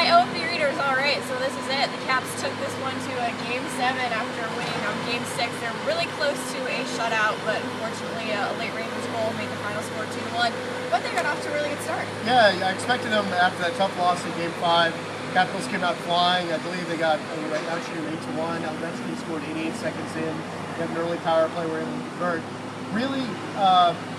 the reader's alright, so this is it. The Caps took this one to a Game 7 after winning on Game 6. They're really close to a shutout, but unfortunately a late Rangers goal made the final score 2-1. But they got off to a really good start. Yeah, I expected them after that tough loss in Game 5. Capitals came out flying. I believe they got actually 8-1. Eventually scored 88 seconds in. They had an early power play where they convert. Really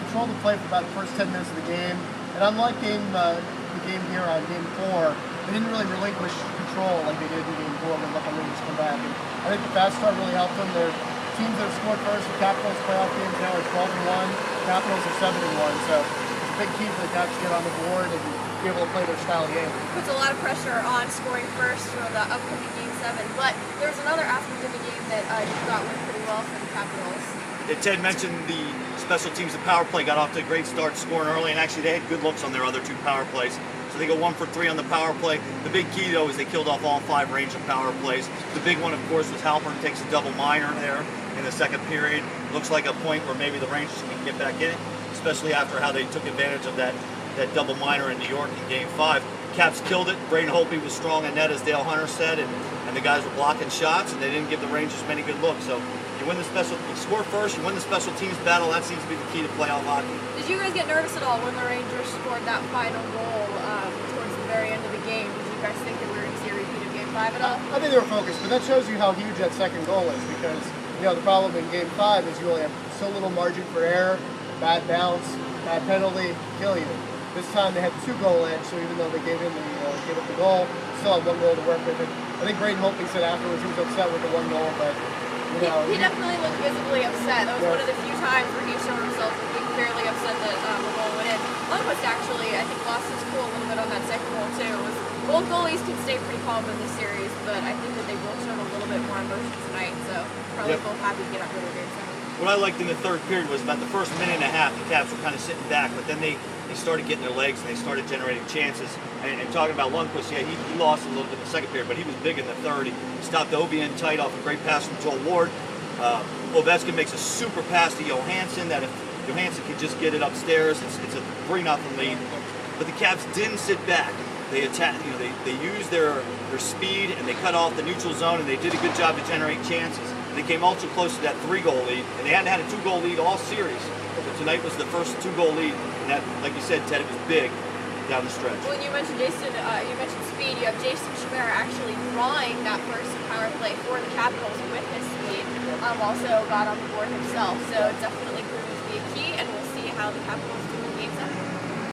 controlled the play for about the first 10 minutes of the game. And unlike the game here on Game 4, they didn't really relinquish control like they did in Game 4 when let the Rangers come back. And I think the fast start really helped them. Their teams that have scored first in Capitals playoff games now are 12-1. Capitals are 7-1. So it's a big key for the Caps to get on the board and be able to play their style of game. Puts a lot of pressure on scoring first for the upcoming Game 7. But there's another aspect of the game that you thought went pretty well for the Capitals. Ted mentioned the special teams, the power play got off to a great start scoring early, and actually they had good looks on their other 2 power plays. So they go 1 for 3 on the power play. The big key though is they killed off all 5 Ranger power plays. The big one of course was Halpern takes a double minor there in the second period. Looks like a point where maybe the Rangers can get back in it, especially after how they took advantage of that double minor in New York in Game 5. Caps killed it. Braden Holtby was strong in net, as Dale Hunter said, and the guys were blocking shots, and they didn't give the Rangers many good looks. So you score first, you win the special teams battle. That seems to be the key to playoff hockey. Did you guys get nervous at all when the Rangers scored that final goal towards the very end of the game? Did you guys think that we were going to see a repeat of Game 5 at all? I think they were focused, but that shows you how huge that second goal is, because the problem in Game 5 is you only have so little margin for error, bad bounce, bad penalty, kill you. This time they had 2 goal edge, so even though they gave up the goal, still had 1 goal to work with. And I think Braden Holtby said afterwards he was upset with the 1 goal, but he definitely looked visibly upset. That was one of the few times where he showed himself looking fairly upset that the goal went in. Lundqvist actually, I think, lost his cool a little bit on that second goal too. Both goalies can stay pretty calm in this series, but I think that they both showed a little bit more emotion tonight, so probably both happy to get out of the Game 7. What I liked in the third period was about the first minute and a half, the Caps were kind of sitting back, but then they started getting their legs and they started generating chances. And talking about Lundqvist, yeah, he lost a little bit in the second period, but he was big in the third. He stopped Ovian tight off a great pass from Joel Ward. Ovechkin makes a super pass to Johansson that if Johansson could just get it upstairs, it's a 3-0 lead. But the Caps didn't sit back. They attacked, they used their speed and they cut off the neutral zone, and they did a good job to generate chances. They came ultra close to that 3-goal lead, and they hadn't had a 2-goal lead all series. So tonight was the first 2-goal lead, and that, like you said, Ted, it was big down the stretch. When you mentioned Jason, you mentioned speed. You have Jason Chimera actually drawing that first power play for the Capitals with his speed. Also got on the board himself, so it definitely proving to be a key, and we'll see how the Capitals